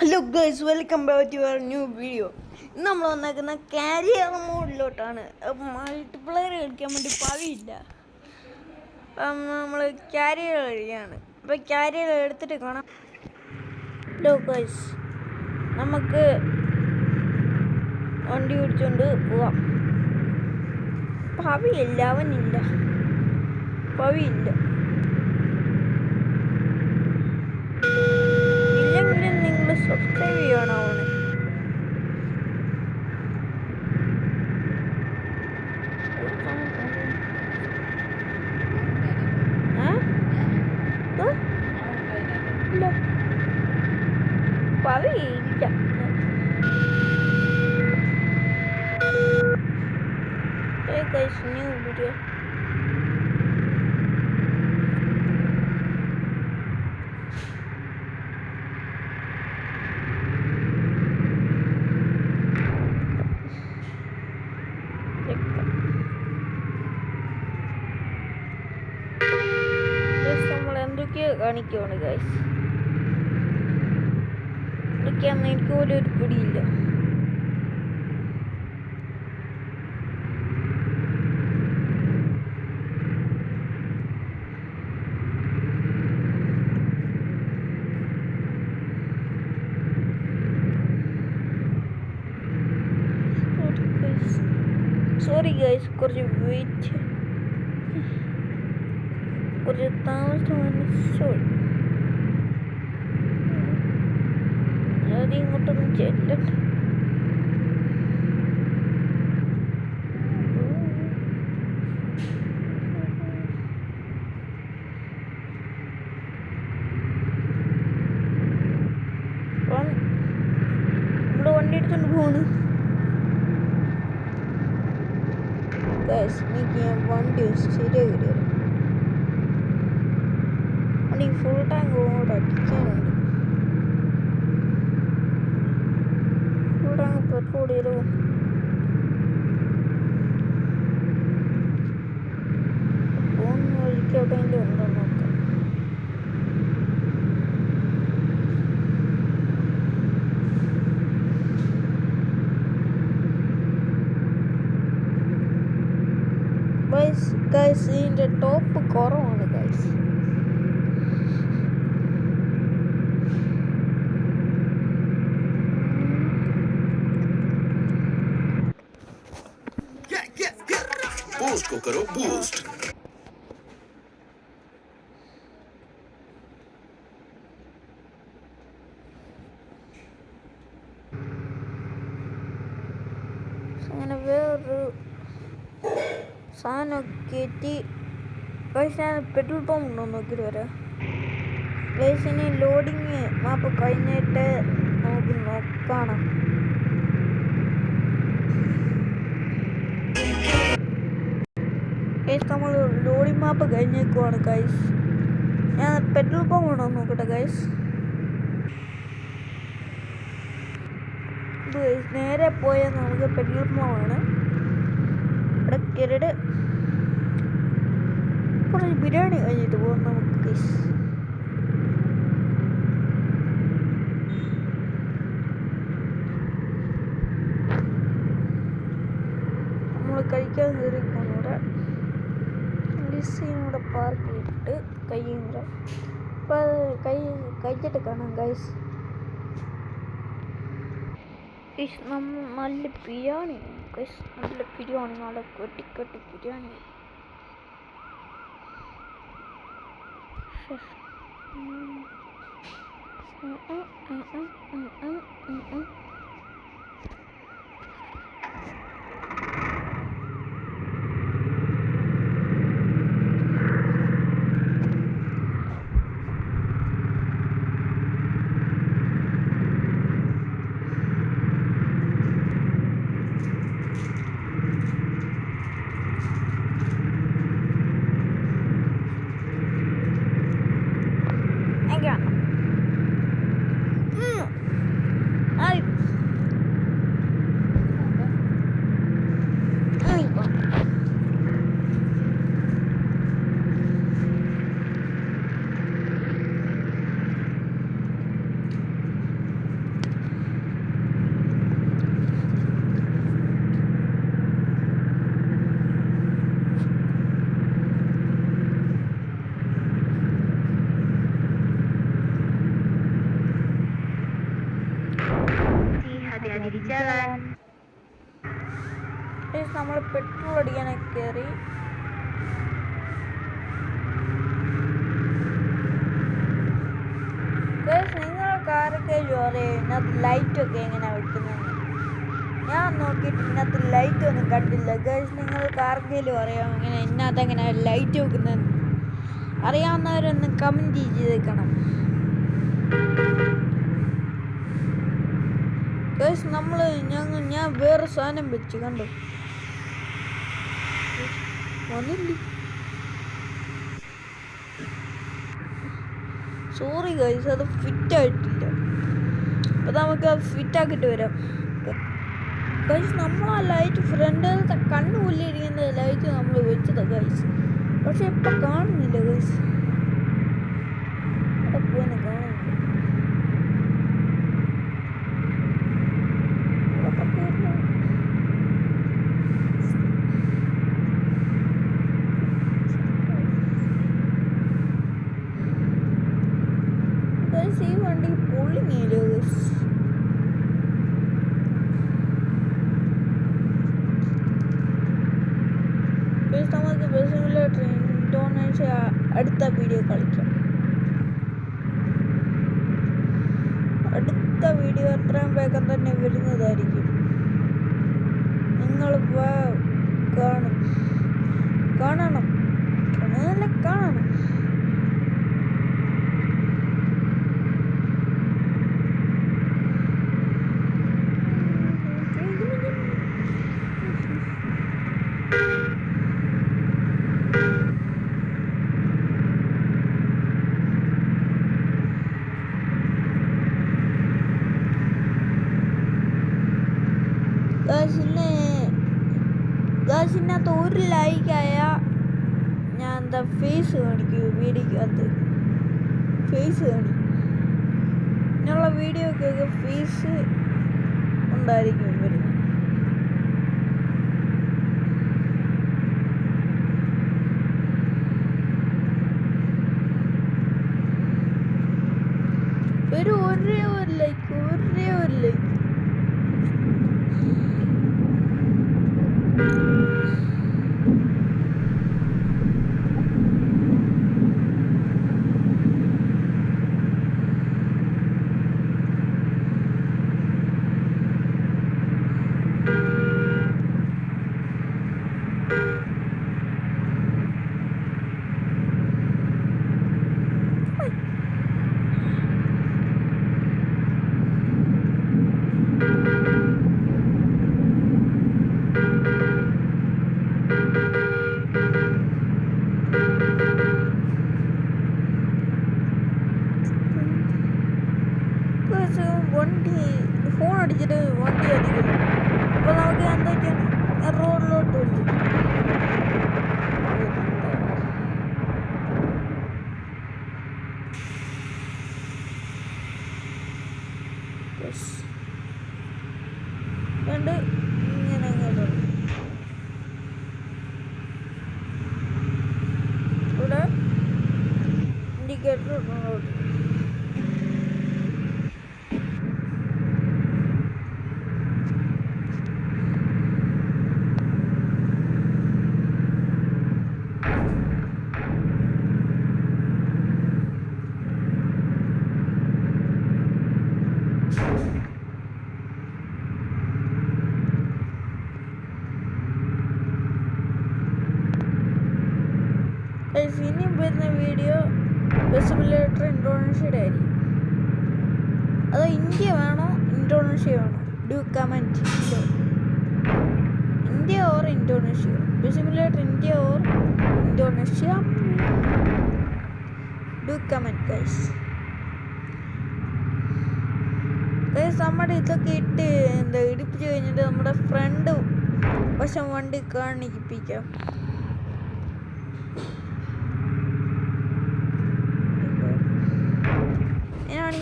Hello guys, welcome back to our new video. ഇന്ന് നമ്മൾ വന്നേക്കുന്ന കാരിയർ മോഡിലോട്ടാണ്. മൾട്ടിപ്ലെയർ കളിക്കാൻ വേണ്ടി പവിയില്ല. അപ്പം നമ്മൾ കാരിയർ കളിക്കുകയാണ്. അപ്പം കാരിയർ എടുത്തിട്ട് കാണാം. ഹലോ ഗൈസ്, നമുക്ക് വണ്ടി ഓടിച്ചുകൊണ്ട് പോവാം. പവിയില്ല, അവനില്ല, പവിയില്ല. സബ്സ്ക്രൈബ് ചെയ്യണം. പവിയില്ല. Hey guys, new video. കാണിക്കുവാണ് ഗൈസ്. ഇതൊക്കെയാണെന്ന് എനിക്ക് പോലും ഒരു പിടിയില്ല. സോറി ഗൈസ്, കുറച്ച് വെയിറ്റ്, കുറച്ച് താമസമാണ്. സോറി, അത് ഇങ്ങോട്ടൊന്നും ചെല്ലട്ടെ. അപ്പം നമ്മുടെ വണ്ടി എടുത്തോണ്ട് പോണ് ഗൈസ്. എനിക്ക് ഞാൻ വണ്ടി ശരിയാക്കി തരാം. വണ്ടി ഫുൾ ടാങ്ക് കൂടെ അടിക്കാനുണ്ട്. ഫുൾ ടാങ്ക് പെട്രോൾ ചെയ്തോ. പോകുന്ന വഴിക്ക് എവിടെയെങ്കിലും ഉണ്ടോ നോക്കാം. ഗൈസ്, ഇതിൻ്റെ ടോപ്പ് കുറവാണ് ഗൈസ്. बूस्ट को करो बूस्ट. അങ്ങനെ വേറൊരു സാധനമൊക്കെ എത്തി. പക്ഷേ ഞാൻ പെട്രോൾ പമ്പ് ഉണ്ടോ നോക്കിയിട്ട് വരാം. ഗൈസിന് ലോഡിങ് മാപ്പ് കഴിഞ്ഞിട്ട് നമുക്ക് നോക്കണം. ഗൈസ്, നമ്മൾ ലോഡിങ് മാപ്പ് കഴിഞ്ഞേക്കുവാണ് ഗൈസ്. ഞാൻ പെട്രോൾ പമ്പ് ഉണ്ടോ നോക്കട്ടെ ഗൈസ്. നേരെ പോയാൽ നമുക്ക് പെട്രോൾ പമ്പാണ്. ഇവിടെ കയറിയിട്ട് കുറച്ച് ബിരിയാണി കഴിഞ്ഞിട്ട് പോകാം നമുക്ക് ഗൈസ്. നമ്മൾ കഴിക്കാൻ കയറിപ്പോന്നൂടെ ലിസിനൂടെ പാർക്ക് ചെയ്തിട്ട് കയ്യും കൂടെ അപ്പം അത് കഴിച്ചിട്ട് കാണാം ഗൈസ്. നല്ല ബിരിയാണി ഗൈസ്, നല്ല ബിരിയാണി, നല്ല കെട്ടി ബിരിയാണി. തിരിച്ചറിയാൻ നമ്മൾ പെട്രോൾ അടിക്കാനൊക്കെ കയറി. നിങ്ങൾ കാറൊക്കെ ഇതിനകത്ത് ലൈറ്റൊക്കെ എങ്ങനെയാണ് വെക്കുന്നത്? ഞാൻ നോക്കിയിട്ട് ഇതിനകത്ത് ലൈറ്റ് ഒന്നും കണ്ടില്ല. ഗൈസ് നിങ്ങൾ കാർക്കെങ്കിലും അറിയാം ഇങ്ങനെ ഇതിനകത്ത് എങ്ങനെ ലൈറ്റ് വെക്കുന്നതെന്ന് അറിയാവുന്നവരൊന്ന് കമൻറ്റ് ചെയ്തേക്കണം. ഗൈസ് ഞാൻ വേറെ സാധനം വെച്ച് കണ്ടു വന്നില്ല. സോറി ഗൈസ്, അത് ഫിറ്റായിട്ടില്ല. അപ്പോൾ നമുക്ക് ഫിറ്റാക്കിയിട്ട് വരാം. ഗൈസ് നമ്മൾ ആ ലൈറ്റ് ഫ്രണ്ടിലത്തെ കണ്ണുപൊല്ലിയിരിക്കുന്ന ലൈറ്റ് നമ്മൾ വെച്ചതാണ് ഗൈസ്. പക്ഷെ ഇപ്പം കാണുന്നില്ല ഗൈസ്. അവിടെ പോയിന്ന് കാണുന്നില്ല. ഈ വണ്ടി പൊള്ളിങ്ങില്ല ഗൈസ്. നമുക്ക് ബസ്സിലെ ഇൻഡോനേഷ്യ അടുത്ത വീഡിയോ കളിക്കാം. അടുത്ത വീഡിയോ എത്രയും വേഗം തന്നെ വരുന്നതായിരിക്കും. നിങ്ങൾ കാണണം കാണണം. ഗാസിനകത്ത് ഒരു ലൈക്കായ ഞാൻ എന്താ ഫേസ് കാണിക്കും. വീഡിയോക്കകത്ത് ഫേസ് കാണിക്കും. ഇങ്ങനെയുള്ള വീഡിയോക്കൊക്കെ ഫേസ് ഉണ്ടായിരിക്കും വരുന്നത്. ഒരേ ഒരു ലൈക്ക് വണ്ടി ഫോൺ അടിച്ചിട്ട് വണ്ടി അടിക്കും. അപ്പോൾ നമുക്ക് എന്തൊക്കെയാണ് റോഡിലോട്ട് വിളിച്ചു. കണ്ട് ഇങ്ങനെ ഇവിടെ ഇൻഡിക്കേറ്റർ ഇടുന്നോട്ട്. ഇനി വരുന്ന വീഡിയോ ബസ് സിമുലേറ്റർ ഇൻഡോനേഷ്യയുടെ ആയിരിക്കും. അതോ ഇന്ത്യ വേണോ ഇൻഡോനേഷ്യ വേണോ? Do comment. India or Indonesia? Bus simulator India or Indonesia? Do comment guys. നമ്മുടെ ഇതൊക്കെ ഇട്ട് എന്താ ഇടിപ്പിച്ച് കഴിഞ്ഞിട്ട് നമ്മുടെ ഫ്രണ്ട് വശം വണ്ടി കാണിപ്പിക്കാം.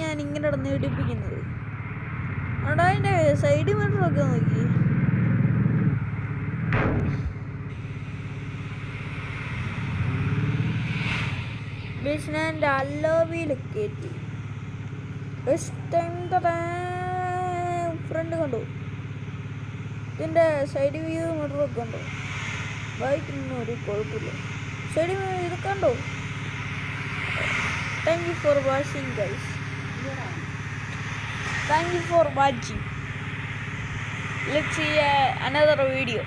ഞാൻ ഇങ്ങനെ ഇടന്ന് ഇടിപ്പിക്കുന്നത്. അവിടെ അതിൻ്റെ സൈഡ് മിററൊക്കെ നോക്കി. ഞാൻ എൻ്റെ അല്ലോവിയിലൊക്കെ എത്തി. ഫ്രണ്ട് കണ്ടു. ഇതിൻ്റെ സൈഡ് വ്യൂ മിററൊക്കെ ഉണ്ടോ? ബൈക്കൊന്നും ഒരു കുഴപ്പമില്ല. സൈഡ് വ്യൂ ഇതൊക്കെ ഉണ്ടോ? Thank you for watching guys. Thank you for watching. Let's see another video.